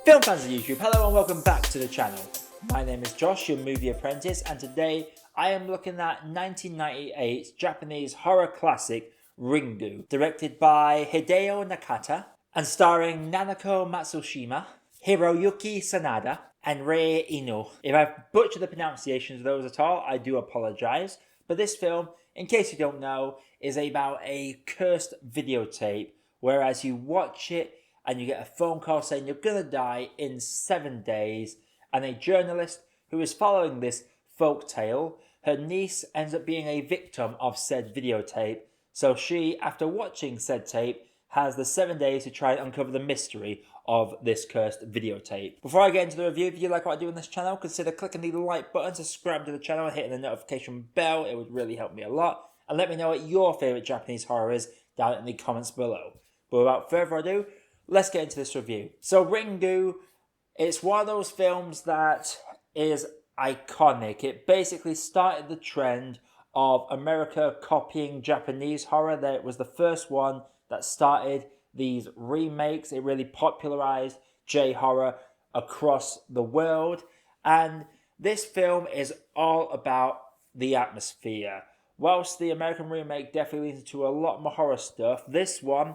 Film fans of YouTube, hello and welcome back to the channel. My name is Josh, your Movie Apprentice, and today I am looking at 1998's Japanese horror classic Ringu, directed by Hideo Nakata and starring Nanako Matsushima, Hiroyuki Sanada, and Rei Ino. If I've butchered the pronunciations of those at all, I do apologise, but this film, in case you don't know, is about a cursed videotape, whereas you watch it and you get a phone call saying you're gonna die in 7 days, and a journalist who is following this folk tale, her niece ends up being a victim of said videotape, so she, after watching said tape, has the 7 days to try and uncover the mystery of this cursed videotape. Before I get into the review, if you like what I do on this channel, consider clicking the like button, subscribe to the channel and hitting the notification bell. It would really help me a lot. And let me know what your favourite Japanese horror is down in the comments below. But without further ado, let's get into this review. So Ringu, it's one of those films that is iconic. It basically started the trend of America copying Japanese horror. That it was the first one that started these remakes. It really popularized J-horror across the world. And this film is all about the atmosphere. Whilst the American remake definitely leans into a lot more horror stuff, this one,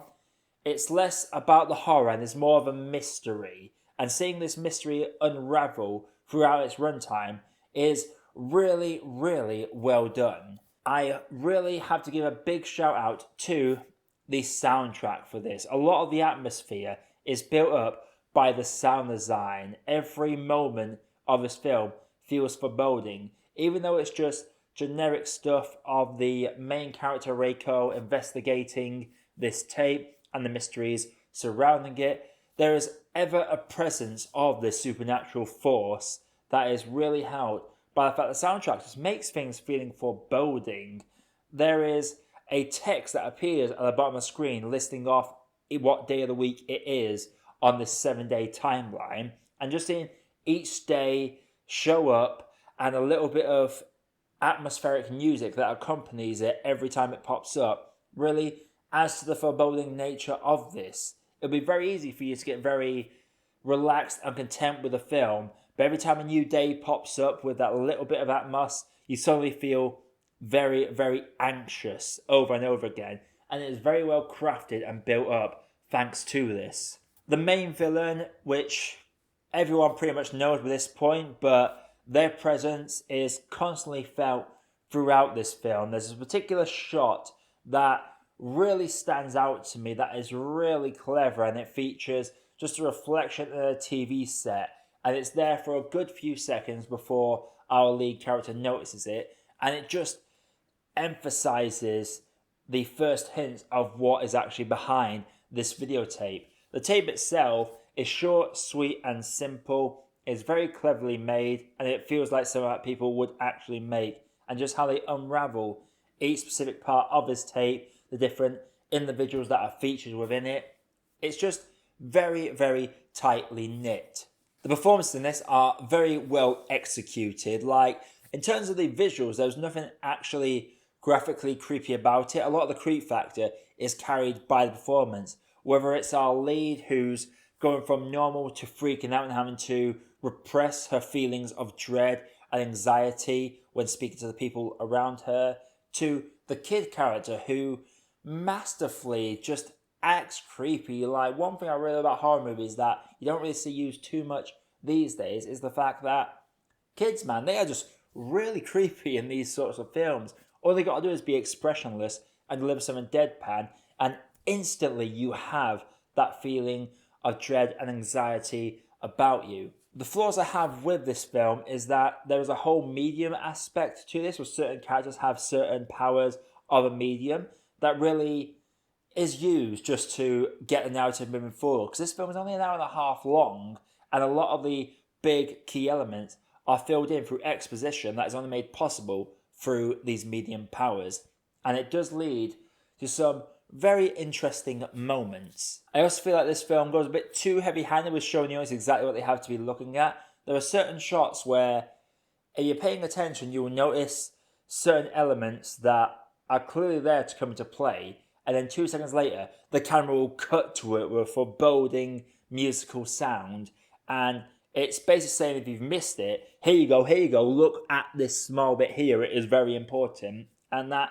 it's less about the horror and it's more of a mystery. And seeing this mystery unravel throughout its runtime is really, really well done. I really have to give a big shout out to the soundtrack for this. A lot of the atmosphere is built up by the sound design. Every moment of this film feels foreboding, even though it's just generic stuff of the main character Reiko investigating this tape and the mysteries surrounding it. There is ever a presence of this supernatural force that is really held by the fact the soundtrack just makes things feeling foreboding. There is a text that appears at the bottom of the screen listing off what day of the week it is on this 7-day timeline, and just seeing each day show up and a little bit of atmospheric music that accompanies it every time it pops up really adds to the foreboding nature of this. It'll be very easy for you to get very relaxed and content with the film, but every time a new day pops up with that little bit of atmos, you suddenly feel very, very anxious over and over again, and it is very well crafted and built up thanks to this. The main villain, which everyone pretty much knows by this point, but their presence is constantly felt throughout this film. There's a particular shot that really stands out to me that is really clever, and it features just a reflection of a TV set, and it's there for a good few seconds before our lead character notices it, and it just emphasizes the first hint of what is actually behind this videotape. The tape itself is short, sweet, and simple. It's very cleverly made, and it feels like something that people would actually make. And just how they unravel each specific part of this tape, the different individuals that are featured within it, it's just very, very tightly knit. The performances in this are very well executed. Like, in terms of the visuals, there's nothing actually graphically creepy about it. A lot of the creep factor is carried by the performance. Whether it's our lead who's going from normal to freaking out and having to repress her feelings of dread and anxiety when speaking to the people around her, to the kid character who masterfully just acts creepy. Like, one thing I really love about horror movies that you don't really see used too much these days is the fact that kids, man, they are just really creepy in these sorts of films. All they got to do is be expressionless and deliver something deadpan, and instantly you have that feeling of dread and anxiety about you. The flaws I have with this film is that there is a whole medium aspect to this, where certain characters have certain powers of a medium that really is used just to get the narrative moving forward. Because this film is only an hour and a half long, and a lot of the big key elements are filled in through exposition that is only made possible through these medium powers. And it does lead to some very interesting moments. I also feel like this film goes a bit too heavy-handed with showing the audience exactly what they have to be looking at. There are certain shots where, if you're paying attention, you will notice certain elements that are clearly there to come into play, and then 2 seconds later, the camera will cut to it with a foreboding musical sound, And it's basically saying if you've missed it, here you go, look at this small bit here, it is very important. And that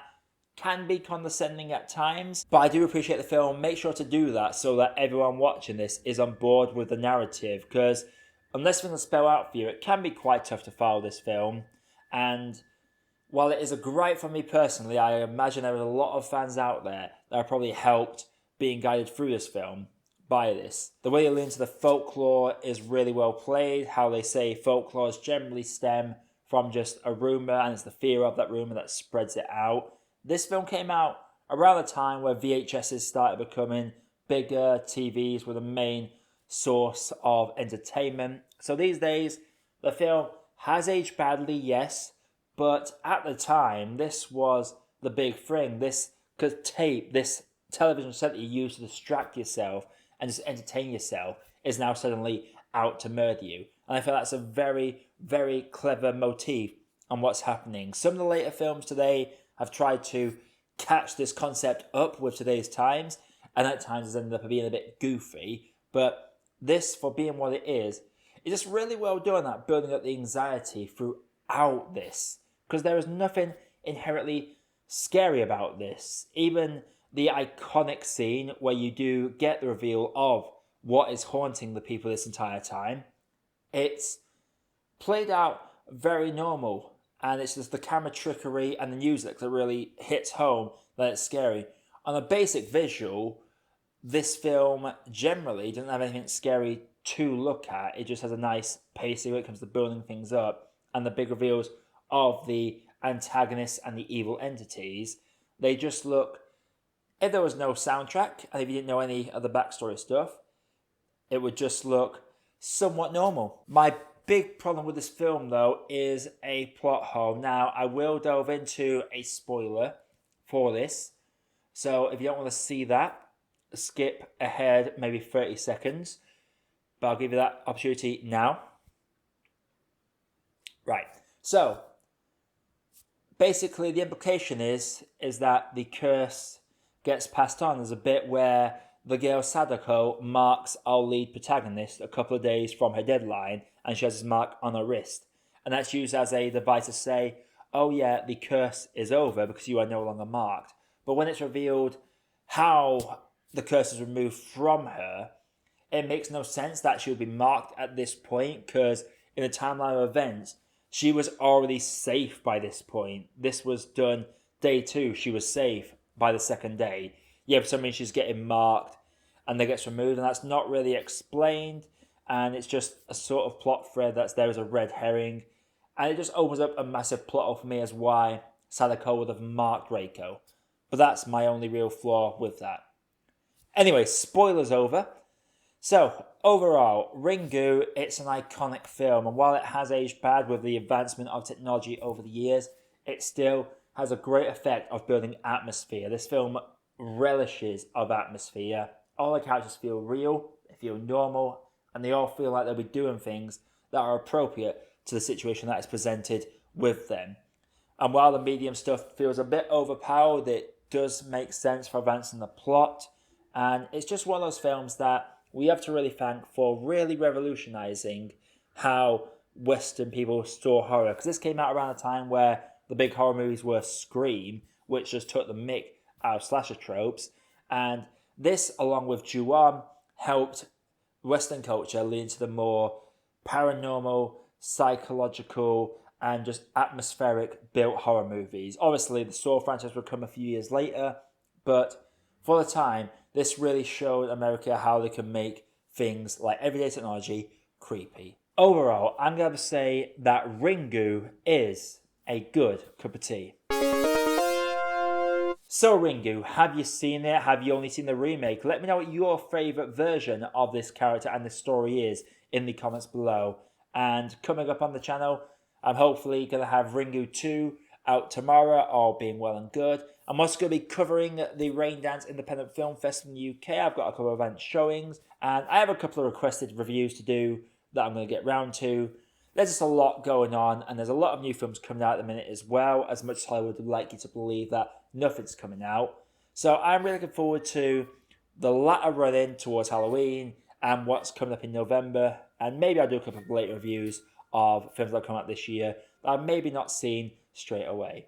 can be condescending at times, but I do appreciate the film. Make sure to do that so that everyone watching this is on board with the narrative, because unless things spell out for you, it can be quite tough to follow this film. And while it is a great for me personally, I imagine there are a lot of fans out there that are probably helped being guided through this film by this. The way they lean into the folklore is really well played. How they say folklores generally stem from just a rumour, and it's the fear of that rumour that spreads it out. This film came out around the time where VHSs started becoming bigger, TVs were the main source of entertainment. So these days, the film has aged badly, yes, but at the time, this was the big thing. This tape, this television set that you use to distract yourself and just entertain yourself is now suddenly out to murder you. And I feel that's a very, very clever motif on what's happening. Some of the later films today have tried to catch this concept up with today's times, and at times it's ended up being a bit goofy. But this, for being what it is just really well done at building up the anxiety throughout this. Because there is nothing inherently scary about this. Even the iconic scene where you do get the reveal of what is haunting the people this entire time, it's played out very normal. And it's just the camera trickery and the music that really hits home that it's scary. On a basic visual, this film generally doesn't have anything scary to look at. It just has a nice pacing when it comes to building things up. And the big reveals of the antagonists and the evil entities, they just look, if there was no soundtrack, and if you didn't know any of the backstory stuff, it would just look somewhat normal. My big problem with this film, though, is a plot hole. Now, I will delve into a spoiler for this. So if you don't want to see that, skip ahead maybe 30 seconds. But I'll give you that opportunity now. Right. So, basically the implication is that the curse gets passed on. There's a bit where the girl Sadako marks our lead protagonist a couple of days from her deadline, and she has this mark on her wrist. And that's used as a device to say, oh yeah, the curse is over because you are no longer marked. But when it's revealed how the curse is removed from her, it makes no sense that she would be marked at this point, because in the timeline of events, she was already safe by this point. This was done day 2. She was safe by the second day. Yeah, for some reason she's getting marked and then gets removed, and that's not really explained. And it's just a sort of plot thread that's there as a red herring. And it just opens up a massive plot hole for me as why Sadako would have marked Reiko. But that's my only real flaw with that. Anyway, spoilers over. So, overall, Ringu, it's an iconic film, and while it has aged bad with the advancement of technology over the years, it still has a great effect of building atmosphere. This film relishes of atmosphere. All the characters feel real, they feel normal, and they all feel like they'll be doing things that are appropriate to the situation that is presented with them. And while the medium stuff feels a bit overpowered, it does make sense for advancing the plot, and it's just one of those films that we have to really thank for really revolutionising how Western people saw horror. Because this came out around a time where the big horror movies were Scream, which just took the mick out of slasher tropes. And this, along with Ju-On, helped Western culture lean to the more paranormal, psychological, and just atmospheric built horror movies. Obviously, the Saw franchise would come a few years later, but for the time, this really showed America how they can make things like everyday technology creepy. Overall, I'm going to say that Ringu is a good cup of tea. So Ringu, have you seen it? Have you only seen the remake? Let me know what your favourite version of this character and this story is in the comments below. And coming up on the channel, I'm hopefully going to have Ringu 2 out tomorrow, all being well and good. I'm also going to be covering the Raindance Independent Film Fest in the UK. I've got a couple of event showings, and I have a couple of requested reviews to do that I'm going to get round to. There's just a lot going on, and there's a lot of new films coming out at the minute as well, as much as Hollywood would like you to believe that nothing's coming out. So I'm really looking forward to the latter run-in towards Halloween and what's coming up in November and maybe I'll do a couple of late reviews of films that come out this year that I've maybe not seen straight away.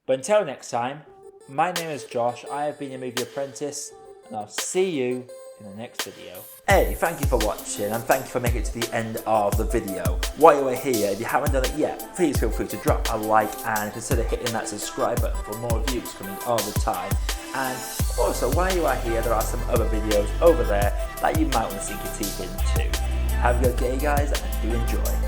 But until next time, my name is Josh, I have been your Movie Apprentice, and I'll see you in the next video. Hey, thank you for watching and thank you for making it to the end of the video. While you are here, if you haven't done it yet, please feel free to drop a like and consider hitting that subscribe button for more reviews coming all the time. And also, while you are here, there are some other videos over there that you might want to sink your teeth into. Have a good day, guys, and do enjoy.